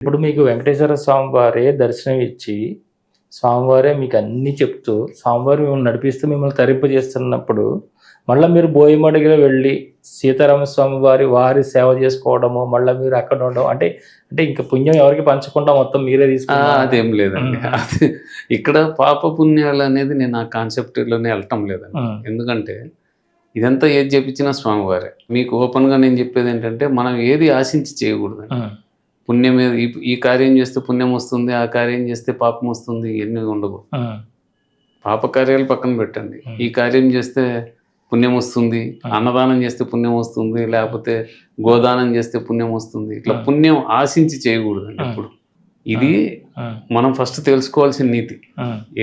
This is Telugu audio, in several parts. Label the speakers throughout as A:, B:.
A: ఇప్పుడు మీకు వెంకటేశ్వర స్వామి వారే దర్శనం ఇచ్చి, స్వామివారే మీకు అన్నీ చెప్తూ, స్వామివారు మిమ్మల్ని నడిపిస్తూ మిమ్మల్ని తరింపజేస్తున్నప్పుడు, మళ్ళా మీరు బోయమడుగులో వెళ్ళి సీతారామ స్వామి వారి సేవ చేసుకోవడము, మళ్ళా మీరు అక్కడ ఉండడం అంటే, అంటే ఇంక పుణ్యం ఎవరికీ పంచకుండా మొత్తం మీరే తీసుకున్నారా?
B: అదేం లేదండి. అది ఇక్కడ పాప పుణ్యాలు అనేది నేను ఆ కాన్సెప్ట్‌లోనే వెళ్ళటం లేదండి. ఎందుకంటే ఇదంతా ఏది చెప్పించినా స్వామివారే. మీకు ఓపెన్‌గా నేను చెప్పేదేంటంటే, మనం ఏది ఆశించి చేయకూడదండి. పుణ్యం ఈ కార్యం చేస్తే పుణ్యం వస్తుంది, ఆ కార్యం చేస్తే పాపం వస్తుంది, ఇవన్నీ ఉండకూడదు. పాప కార్యాలు పక్కన పెట్టండి. ఈ కార్యం చేస్తే పుణ్యం వస్తుంది, అన్నదానం చేస్తే పుణ్యం వస్తుంది, లేకపోతే గోదానం చేస్తే పుణ్యం వస్తుంది. ఇట్లా పుణ్యం ఆశించి చేయకూడదండి ఎప్పుడు. ఇది మనం ఫస్ట్ తెలుసుకోవాల్సిన నీతి.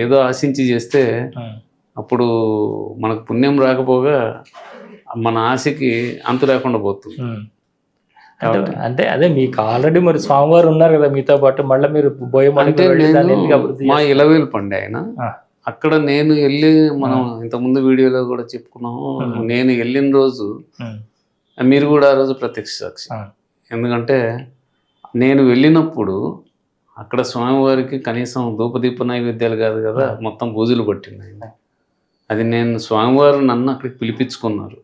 B: ఏదో ఆశించి చేస్తే అప్పుడు మనకు పుణ్యం రాకపోగా మన ఆశకి అంతు లేకుండా పోతుంది.
A: అంటే అదే మీకు ఆల్రెడీ మరి స్వామివారు ఉన్నారు కదా మీతో పాటు, మళ్ళీ మీరు
B: అంటే మా ఇలవేలు పండి ఆయన అక్కడ నేను వెళ్ళి, మనం ఇంతకుముందు వీడియోలో కూడా చెప్పుకున్నాము, నేను వెళ్ళిన రోజు మీరు కూడా ఆ రోజు ప్రత్యక్ష సాక్షి. ఎందుకంటే నేను వెళ్ళినప్పుడు అక్కడ స్వామివారికి కనీసం ధూపదీప నైవేద్యాలు కాదు కదా, మొత్తం పూజలు పట్టింది ఆయన. అది నేను స్వామివారు నన్ను అక్కడికి పిలిపించుకున్నారు.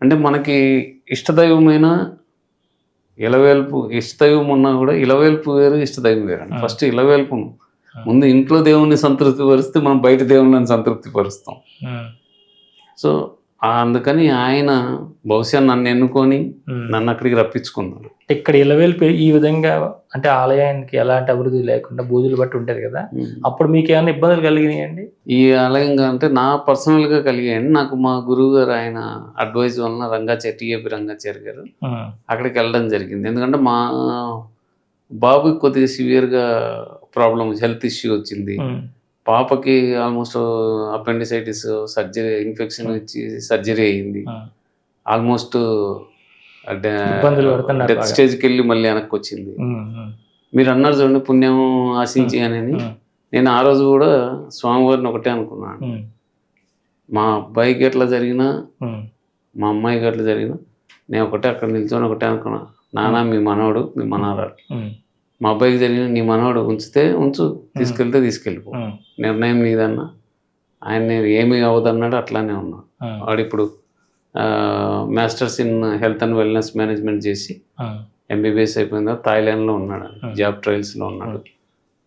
B: అంటే మనకి ఇష్టదైవమైన ఇలవేల్పు, ఇష్టదైవం ఉన్నా కూడా ఇలవేల్పు వేరు, ఇష్టదైవం వేరు అండి. ఫస్ట్ ఇలవేల్పు ముందు ఇంట్లో దేవుణ్ణి సంతృప్తి పరిస్తే మనం బయట దేవుళ్ళని సంతృప్తి పరుస్తాం. సో అందుకని ఆయన బహుశా నన్ను ఎన్నుకొని నన్ను అక్కడికి రప్పించుకున్నారు.
A: ఇక్కడ ఇలవేల్పు ఈ విధంగా అంటే ఆలయానికి ఎలాంటి అభివృద్ధి లేకుండా బూజులు బట్టి ఉంటుంది కదా, అప్పుడు మీకు ఏమైనా ఇబ్బందులు కలిగినాయండి?
B: ఈ ఆలయంగా అంటే నా పర్సనల్గా కలిగాయండి. నాకు మా గురువు గారు ఆయన అడ్వైజ్ వలన టీఏపీ రంగాచారి గారు అక్కడికి వెళ్ళడం జరిగింది. ఎందుకంటే మా బాబుకి కొద్దిగా సివియర్గా ప్రాబ్లమ్, హెల్త్ ఇష్యూ వచ్చింది. పాపకి ఆల్మోస్ట్ అపెండిసైటిస్ సర్జరీ, ఇన్ఫెక్షన్ వచ్చి సర్జరీ అయ్యింది. ఆల్మోస్ట్ డెత్ స్టేజ్కి వెళ్ళి మళ్ళీ వెనక్కి వచ్చింది. మీరు అన్నారు చూడండి పుణ్యం ఆశించి అని. నేను ఆ రోజు కూడా స్వామివారిని ఒకటే అనుకున్నాను, మా అబ్బాయికి ఎట్లా జరిగినా, మా అమ్మాయికి ఎట్లా జరిగినా, నేను ఒకటే అక్కడ నిల్చొని ఒకటే అనుకున్నా, నాన్న మీ మనవడు, మీ మనవరాలు, మా అబ్బాయికి జరిగిన నీ మనవడు ఉంచితే ఉంచు, తీసుకెళ్తే తీసుకెళ్ళిపో, నిర్ణయం నీదన్నా. ఆయన ఏమీ అవ్వదన్నాడు, అట్లానే ఉన్నా. వాడు ఇప్పుడు masters in health and wellness management చేసి ఎంబీబీఎస్ అయిపోయిందా థాయిలాండ్లో ఉన్నాడు, జాబ్ ట్రయల్స్లో ఉన్నాడు.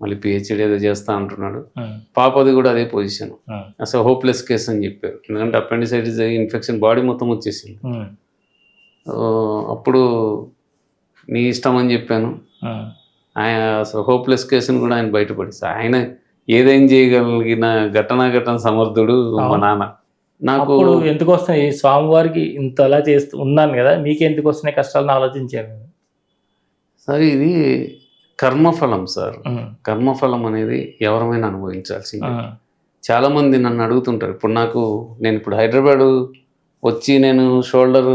B: మళ్ళీ పిహెచ్డీ ఏదో చేస్తా అంటున్నాడు. పాపది కూడా అదే పొజిషన్. అసలు హోప్లెస్ కేసు అని చెప్పారు. ఎందుకంటే అపెండిసైటిస్ ఇన్ఫెక్షన్ బాడీ మొత్తం వచ్చేసింది. అప్పుడు నీ ఇష్టం అని చెప్పాను. ఆయన అసలు హోప్లెస్ కేసును కూడా ఆయన బయటపడిస్తా. ఆయన ఏదైనా చేయగలిగిన ఘటన సమర్థుడు మా నాన్న. నాకు
A: ఎందుకు వస్తున్నాయి స్వామివారికి ఇంతలా చేస్తూ ఉన్నాను కదా, మీకు ఎందుకు వస్తున్నాయి కష్టాలను ఆలోచించాను
B: సార్. ఇది కర్మఫలం సార్. కర్మఫలం అనేది ఎవరమైనా అనుభవించాల్సింది. చాలామంది నన్ను అడుగుతుంటారు. ఇప్పుడు నేను ఇప్పుడు హైదరాబాదు వచ్చి నేను షోల్డర్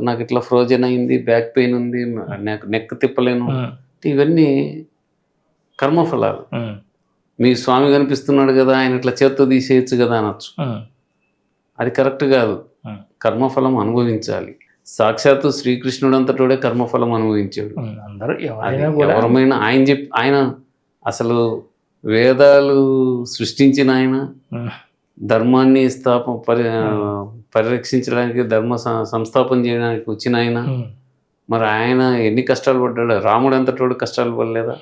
B: నాకు ఇట్లా ఫ్రోజన్ అయింది, బ్యాక్ పెయిన్ ఉంది, నాకు నెక్ తిప్పలేను, ఇవన్నీ కర్మఫలాలు. మీ స్వామి కనిపిస్తున్నాడు కదా, ఆయన ఇట్లా చేత్తో తీసేయచ్చు కదా అనొచ్చు. అది కరెక్ట్ కాదు. కర్మఫలం అనుభవించాలి. సాక్షాత్తు శ్రీకృష్ణుడు అంతటోడే కర్మఫలం అనుభవించాడు. ఎవరమైనా ఆయన అసలు వేదాలు సృష్టించిన ఆయన, ధర్మాన్ని పరిరక్షించడానికి, ధర్మ సంస్థాపన చేయడానికి వచ్చిన ఆయన. మరి ఆయన ఎన్ని కష్టాలు పడ్డాడా? రాముడు అంతటోడు కష్టాలు పడలేదా?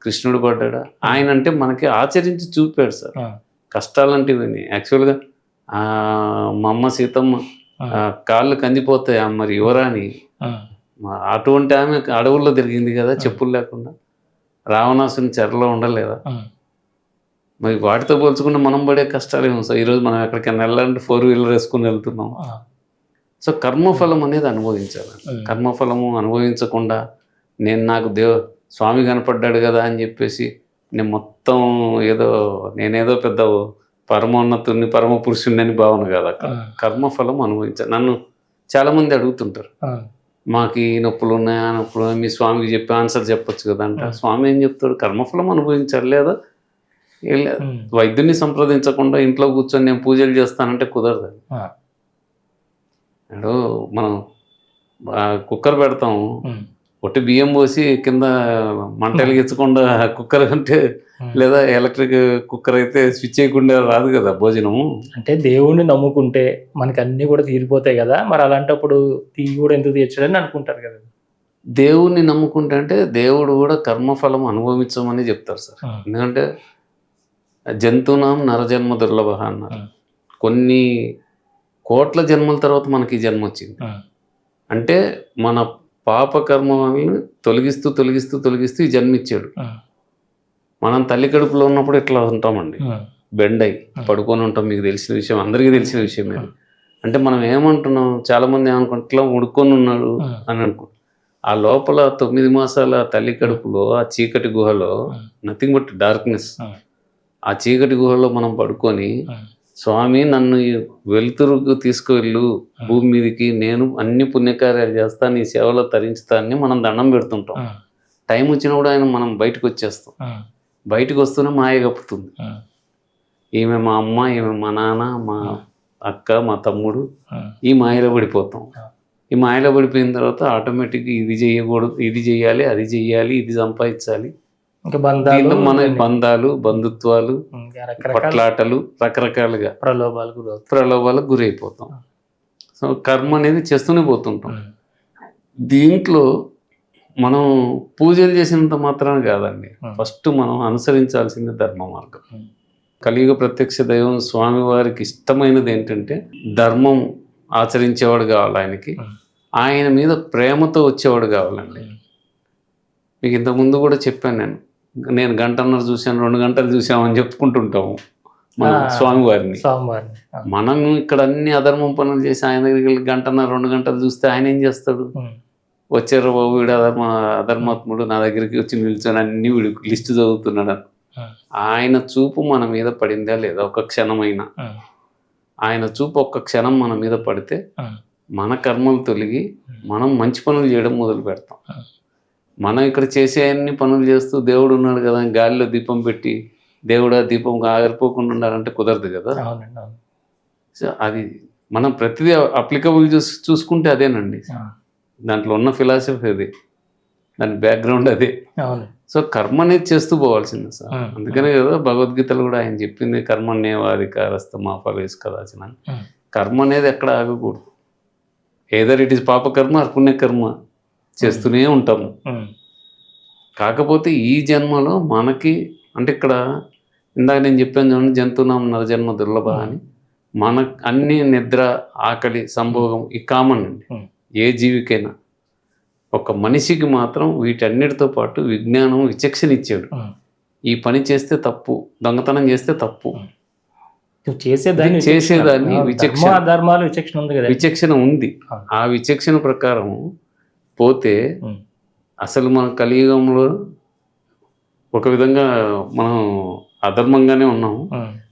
B: కృష్ణుడు పడ్డాడా? ఆయన అంటే మనకి ఆచరించి చూపాడు సార్. కష్టాలు అంటే ఇవన్నీ యాక్చువల్గా మా అమ్మ సీతమ్మ కాళ్ళు కందిపోతాయి మరి యువరాని, అటువంటి ఆమె అడవుల్లో తిరిగింది కదా చెప్పులు లేకుండా. రావణాసుని చెరలో ఉండలేదా? మరి వాటితో పోల్చుకుంటే మనం పడే కష్టాలు ఏమో సార్. ఈరోజు మనం ఎక్కడికైనా వెళ్ళాలంటే 4 వీలర్ వేసుకుని వెళ్తున్నాం. సో కర్మఫలం అనేది అనుభవించాలి. కర్మఫలము అనుభవించకుండా నాకు స్వామి కనపడ్డాడు కదా అని చెప్పేసి నేను మొత్తం నేనేదో పెద్ద పరమోన్నతుని, పరమ పురుషుణ్ణి అని భావన కాదు. అక్కడ కర్మఫలం అనుభవించాలి. నన్ను చాలామంది అడుగుతుంటారు, మాకు ఈ నొప్పులు ఉన్నాయి, ఆ నొప్పులు మీ స్వామికి చెప్పి ఆన్సర్ చెప్పొచ్చు కదా అంటే, స్వామి ఏం చెప్తాడు? కర్మఫలం అనుభవించాలి. లేదా వైద్యుని సంప్రదించకుండా ఇంట్లో కూర్చొని నేను పూజలు చేస్తానంటే కుదరదు. మనం కుక్కర్ పెడతాము, ఒట్టి బియ్యం పోసి కింద మంట వెలిగించకుండా కుక్కర్ అంటే లేదా ఎలక్ట్రిక్ కుక్కర్ అయితే స్విచ్ చేయకుండా రాదు కదా భోజనము.
A: అంటే దేవుణ్ణి నమ్ముకుంటే మనకి అన్ని కూడా తీరిపోతాయి కదా, మరి అలాంటప్పుడు తీ కూడా ఎందుకు తీర్చడని అనుకుంటారు కదా.
B: దేవుణ్ణి నమ్ముకుంటే అంటే దేవుడు కూడా కర్మఫలం అనుభవించమని చెప్తారు సార్. ఎందుకంటే జంతువునాం నరజన్మ దుర్లభ అన్నారు. కొన్ని కోట్ల జన్మల తర్వాత మనకి ఈ జన్మ వచ్చింది. అంటే మన పాప కర్మల్ని తొలగిస్తూ తొలగిస్తూ తొలగిస్తూ ఈ జన్మ ఇచ్చాడు. మనం తల్లి కడుపులో ఉన్నప్పుడు ఇట్లా ఉంటామండి, బెండ్ అయి పడుకొని ఉంటాం. మీకు తెలిసిన విషయం, అందరికీ తెలిసిన విషయమే. అంటే మనం ఏమంటున్నాం, చాలా మంది ఏమనుకుంటాం ఇట్లా ఉడుకొని ఉన్నాడు అని అనుకుంటాం. ఆ లోపల 9 మాసాల తల్లి కడుపులో ఆ చీకటి గుహలో నథింగ్ బట్ డార్క్నెస్. ఆ చీకటి గుహలో మనం పడుకొని స్వామి నన్ను వెలుతురుకు తీసుకువెళ్ళు భూమి మీదకి, నేను అన్ని పుణ్యకార్యాలు చేస్తా, నీ సేవలో తరించుతా అని మనం దండం పెడుతుంటాం. టైం వచ్చినప్పుడు ఆయన మనం బయటకు వచ్చేస్తాం. బయటకు వస్తూనే మాయ కప్పుతుంది. ఈమె మా అమ్మ, ఈమె మా నాన్న, మా అక్క, మా తమ్ముడు, ఈ మాయలో పడిపోతాం. ఈ మాయలో పడిపోయిన తర్వాత ఆటోమేటిక్గా ఇది చేయకూడదు, ఇది చెయ్యాలి, అది చెయ్యాలి, ఇది సంపాదించాలి. దీంట్లో మన బంధాలు, బంధుత్వాలు, పట్లాటలు, రకరకాలుగా ప్రలోభాలకు గురైపోతాం. సో కర్మ అనేది చేస్తూనే పోతుంటాం. దీంట్లో మనం పూజలు చేసినంత మాత్రాన కాదండి, ఫస్ట్ మనం అనుసరించాల్సింది ధర్మ మార్గం. కలియుగ ప్రత్యక్ష దైవం స్వామి వారికి ఇష్టమైనది ఏంటంటే ధర్మం ఆచరించేవాడు కావాలి ఆయనకి. ఆయన మీద ప్రేమతో వచ్చేవాడు కావాలండి. మీకు ఇంతకుముందు కూడా చెప్పాను, నేను గంటన్నర చూశాను, 2 గంటలు చూసామని చెప్పుకుంటుంటాము మన స్వామివారిని. మనం ఇక్కడ అన్ని అధర్మం పనులు చేసి ఆయన దగ్గరికి గంటన్నర 2 గంటలు చూస్తే ఆయన ఏం చేస్తాడు? వచ్చారు బాబు వీడు అధర్మాత్ముడు, నా దగ్గరికి వచ్చి నిల్చొని అన్ని వీడు లిస్ట్ చదువుతున్నాడు. ఆయన చూపు మన మీద పడిందా లేదా? ఒక క్షణమైనా ఆయన చూపు ఒక్క క్షణం మన మీద పడితే మన కర్మలు తొలగి మనం మంచి పనులు చేయడం మొదలు పెడతాం. మనం ఇక్కడ చేసే అన్ని పనులు చేస్తూ దేవుడు ఉన్నాడు కదా గాలిలో దీపం పెట్టి దేవుడు ఆ దీపం ఆగిపోకుండా ఉండాలంటే కుదరదు కదా. సో అది మనం ప్రతిదీ అప్లికబుల్ చూసుకుంటే అదేనండి. దాంట్లో ఉన్న ఫిలాసఫీ అదే, దాని బ్యాక్గ్రౌండ్ అదే. సో కర్మ అనేది చేస్తూ పోవాల్సిందే సార్. అందుకనే కదా భగవద్గీతలు కూడా ఆయన చెప్పింది కర్మణ్యేవాధికారస్త మా ఫలేషు కదాచన. కర్మ అనేది ఎక్కడ ఆగకూడదు. ఏదర్ ఇట్ ఈస్ పాపకర్మ ఆర్ పుణ్యకర్మ చేస్తూనే ఉంటాము. కాకపోతే ఈ జన్మలో మనకి అంటే ఇక్కడ ఇందాక నేను చెప్పాను చూడండి, జంతువునాం నరజన్మ దుర్లభ అని. మన అన్ని నిద్ర, ఆకలి, సంభోగం ఈ కామన్ అండి ఏ జీవికైనా. ఒక మనిషికి మాత్రం వీటన్నిటితో పాటు విజ్ఞానం, విచక్షణ ఇచ్చాడు. ఈ పని చేస్తే తప్పు, దొంగతనం చేస్తే తప్పు, చేసేదాన్ని విచక్షణ ఉంది. ఆ విచక్షణ ప్రకారం పోతే అసలు మన కలియుగంలో ఒక విధంగా మనం అధర్మంగానే ఉన్నాము.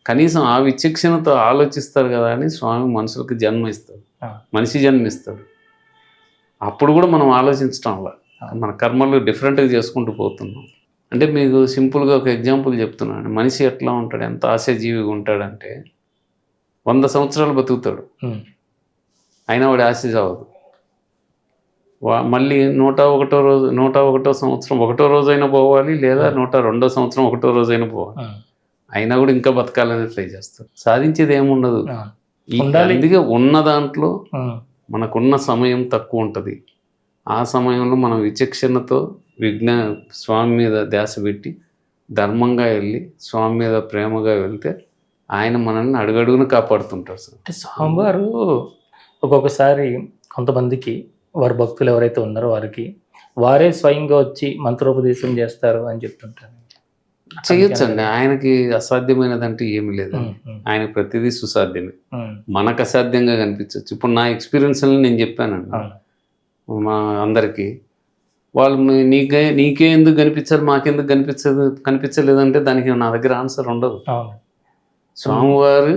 B: కనీసం ఆ విచక్షణతో ఆలోచిస్తారు కదా అని స్వామి మనుషులకు జన్మ ఇస్తాడు, మనిషి జన్మ ఇస్తాడు. అప్పుడు కూడా మనం ఆలోచించడం వల్ల మన కర్మలు డిఫరెంట్గా చేసుకుంటూ పోతున్నాం. అంటే మీకు సింపుల్గా ఒక ఎగ్జాంపుల్ చెప్తున్నాను. మనిషి ఎట్లా ఉంటాడు, ఎంత ఆశాజీవిగా ఉంటాడంటే 100 సంవత్సరాలు బతుకుతాడు, అయినా వాడి ఆశ చావదు. మళ్ళీ 101వ సంవత్సరం 1వ రోజైనా పోవాలి, లేదా 102వ సంవత్సరం 1వ రోజైనా పోవాలి, అయినా కూడా ఇంకా బతకాలని ట్రై చేస్తాడు. సాధించేది ఏముండదు. అందుకే ఉన్న దాంట్లో మనకున్న సమయం తక్కువ ఉంటుంది. ఆ సమయంలో మనం విచక్షణతో స్వామి మీద ధ్యాస పెట్టి ధర్మంగా వెళ్ళి స్వామి మీద ప్రేమగా వెళ్తే ఆయన మనల్ని అడుగడుగును కాపాడుతుంటారు సార్.
A: అంటే స్వామివారు ఒక్కొక్కసారి కొంతమందికి వారి భక్తులు ఎవరైతే ఉన్నారో వారే స్వయంగా వచ్చి మంత్రోపదేశం చేస్తారు అని చెప్తుంటారు.
B: చేయొచ్చండి, ఆయనకి అసాధ్యమైనదంటే ఏమి లేదు. ఆయన ప్రతిదీ సుసాధ్యమే, మనకు అసాధ్యంగా కనిపించవచ్చు. ఇప్పుడు నా ఎక్స్పీరియన్స్ నేను చెప్పానండి మా అందరికీ. వాళ్ళు నీకే ఎందుకు కనిపించారు, మాకెందుకు కనిపించలేదంటే దానికి నా దగ్గర ఆన్సర్ ఉండదు. స్వామివారు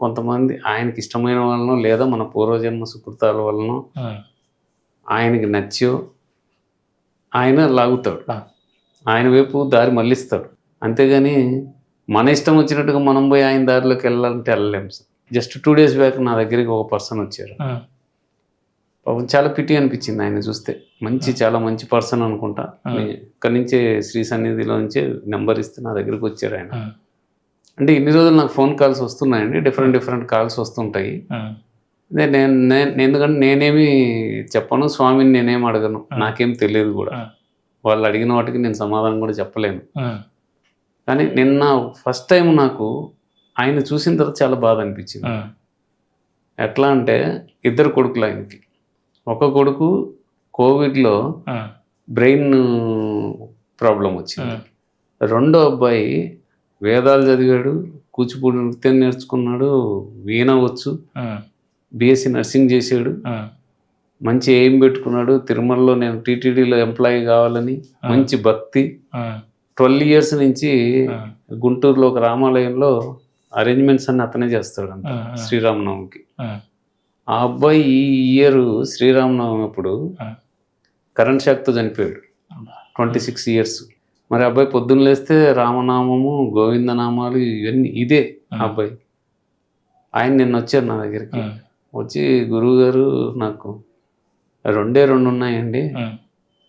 B: కొంతమంది ఆయనకి ఇష్టమైన వాళ్ళనో లేదా మన పూర్వజన్మ సుకృతాల వలనో ఆయనకి నచ్చో ఆయన లాగుతాడు, ఆయన వైపు దారి మళ్ళిస్తాడు. అంతేగాని మన ఇష్టం వచ్చినట్టుగా మనం పోయి ఆయన దారిలోకి వెళ్ళాలంటే వెళ్ళలేము సార్. జస్ట్ 2 days బ్యాక్ నా దగ్గరికి ఒక పర్సన్ వచ్చారు. పాపం చాలా పిటి అనిపించింది ఆయన చూస్తే. చాలా మంచి పర్సన్ అనుకుంటా. ఇక్కడి నుంచే శ్రీ సన్నిధిలో నుంచే నెంబర్ ఇస్తే నా దగ్గరికి వచ్చారు ఆయన. అంటే ఇన్ని రోజులు నాకు ఫోన్ కాల్స్ వస్తున్నాయండి, డిఫరెంట్ కాల్స్ వస్తుంటాయి. ఎందుకంటే నేనేమి చెప్పను, స్వామిని నేనేం అడగను, నాకేం తెలియదు కూడా. వాళ్ళు అడిగిన వాటికి నేను సమాధానం కూడా చెప్పలేను. కానీ నిన్న ఫస్ట్ టైం నాకు ఆయన చూసిన తర్వాత చాలా బాధ అనిపించింది. ఎట్లా అంటే 2 కొడుకులు ఆయనకి. ఒక కొడుకు కోవిడ్లో బ్రెయిన్ ప్రాబ్లం వచ్చింది. రెండో అబ్బాయి వేదాలు చదివాడు, కూచిపూడి నృత్యం నేర్చుకున్నాడు, వీణ వచ్చు, బిఎస్సి నర్సింగ్ చేశాడు, మంచి ఎయిమ్ పెట్టుకున్నాడు. తిరుమలలో నేను టీటీడీలో ఎంప్లాయీ కావాలని మంచి భక్తి. 12 years నుంచి గుంటూరులో ఒక రామాలయంలో అరేంజ్మెంట్స్ అన్ని అతనే చేస్తాడు అంట శ్రీరామనవమికి. ఆ అబ్బాయి ఈ ఇయర్ శ్రీరామనవమి అప్పుడు కరెంట్ షాక్తో చనిపోయాడు, 26 years. మరి అబ్బాయి పొద్దున్న లేస్తే రామనామము, గోవిందనామాలు ఇవన్నీ ఇదే అబ్బాయి. ఆయన నిన్న వచ్చారు నా దగ్గరికి. వచ్చి, గురువు గారు నాకు 2 ఉన్నాయండి,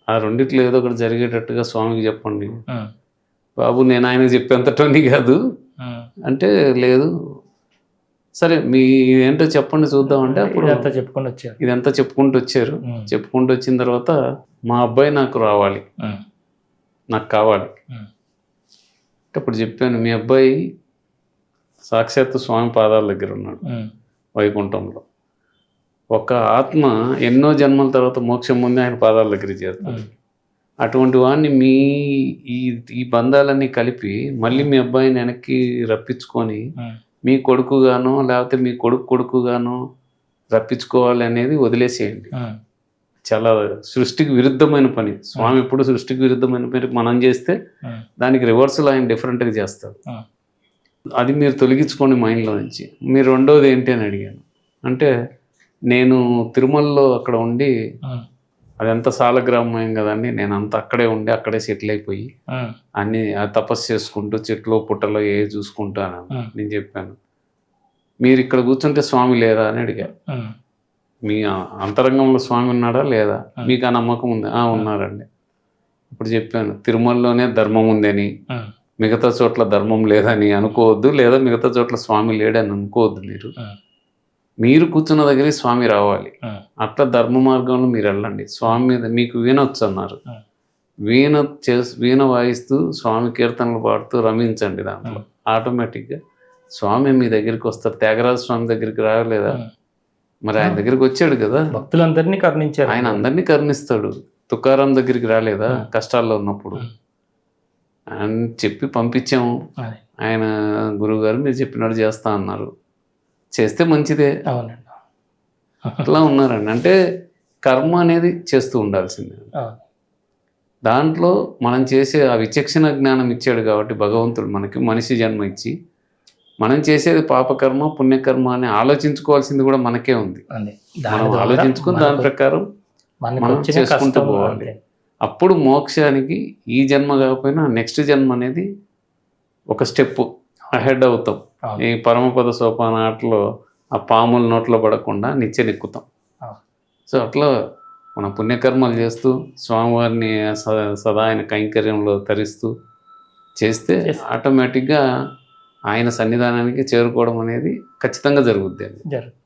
B: ఆ రెండిట్లో ఏదో ఒకటి జరిగేటట్టుగా స్వామికి చెప్పండి. బాబు నేను ఆయనకు చెప్పేంతటోని కాదు అంటే, లేదు సరే మీ ఏంటో చెప్పండి చూద్దామంటే అప్పుడు ఇదంతా చెప్పుకుంటూ వచ్చారు. చెప్పుకుంటూ వచ్చిన తర్వాత మా అబ్బాయి నాకు రావాలి, నాకు కావాలి. అప్పుడు చెప్పాను, మీ అబ్బాయి సాక్షాత్తు స్వామి పాదాల దగ్గర ఉన్నాడు వైకుంఠంలో. ఒక ఆత్మ ఎన్నో జన్మల తర్వాత మోక్షం ముందే ఆయన పాదాల దగ్గరికి చేరుతుంది. అటువంటి వాడిని మీ ఈ బంధాలన్నీ కలిపి మళ్ళీ మీ అబ్బాయిని వెనక్కి రప్పించుకొని మీ కొడుకుగానో లేకపోతే మీ కొడుకుగానో రప్పించుకోవాలి అనేది వదిలేసేయండి. చాలా సృష్టికి విరుద్ధమైన పని. స్వామి ఎప్పుడు సృష్టికి విరుద్ధమైన పని మనం చేస్తే దానికి రివర్సల్ ఆయన డిఫరెంట్గా చేస్తాడు. అది మీరు తొలగించుకోండి మైండ్లో నుంచి. మీరు రెండోది ఏంటి అని అడిగాను. అంటే నేను తిరుమలలో అక్కడ ఉండి, అదంతా సాలగ్రామం కదండి, నేను అంతా అక్కడే ఉండి అక్కడే సెటిల్ అయిపోయి అన్ని తపస్సు చేసుకుంటూ చెట్లు పుట్టలో ఏ చూసుకుంటాను నేను చెప్పాను. మీరు ఇక్కడ కూర్చుంటే స్వామి లేదా అని అడిగారు. మీ అంతరంగంలో స్వామి ఉన్నాడా లేదా, మీకు ఆ నమ్మకం ఉంది? ఉన్నారండి. ఇప్పుడు చెప్పాను, తిరుమలలోనే ధర్మం ఉందని, మిగతా చోట్ల ధర్మం లేదని అనుకోవద్దు, లేదా మిగతా చోట్ల స్వామి లేడని అనుకోవద్దు. మీరు కూర్చున్న దగ్గరికి స్వామి రావాలి. అట్లా ధర్మ మార్గంలో మీరు వెళ్ళండి. స్వామి మీద మీకు వీణొచ్చు అన్నారు, వీణ వాయిస్తూ స్వామి కీర్తనలు పాడుతూ రమించండి. దాంట్లో ఆటోమేటిక్గా స్వామి మీ దగ్గరికి వస్తారు. త్యాగరాజ స్వామి దగ్గరికి రాలేదా, మరి ఆయన దగ్గరికి వచ్చాడు కదా,
A: భక్తులందరినీ కరుణించారు.
B: ఆయన అందరినీ కరుణిస్తాడు. తుకారాం దగ్గరికి రాలేదా కష్టాల్లో ఉన్నప్పుడు అని చెప్పి పంపించాము. ఆయన గురువు గారు మీరు చెప్పినట్టు చేస్తా అన్నారు, చేస్తే మంచిదే. అట్లా ఉన్నారండి. అంటే కర్మ అనేది చేస్తూ ఉండాల్సిందే. దాంట్లో మనం చేసే ఆ విచక్షణ జ్ఞానం ఇచ్చాడు కాబట్టి భగవంతుడు మనకి మనిషి జన్మ ఇచ్చి, మనం చేసేది పాపకర్మ పుణ్యకర్మ అని ఆలోచించుకోవాల్సింది కూడా మనకే ఉంది. మనం ఆలోచించుకుని దాని ప్రకారం మనం చేసుకుంటూ పోవాలి. అప్పుడు మోక్షానికి ఈ జన్మ కాకపోయినా నెక్స్ట్ జన్మ అనేది ఒక స్టెప్ అహెడ్ అవుతాం. ఈ పరమపద సోపాన ఆటలో ఆ పాముల నోట్లో పడకుండా నిచ్చెనెక్కుతాం. సో అట్లా మన పుణ్యకర్మలు చేస్తూ స్వామివారిని సదా ఆయన కైంకర్యంలో తరిస్తూ చేస్తే ఆటోమేటిక్గా ఆయన సన్నిధానానికి చేరుకోవడం అనేది ఖచ్చితంగా జరుగుద్ది.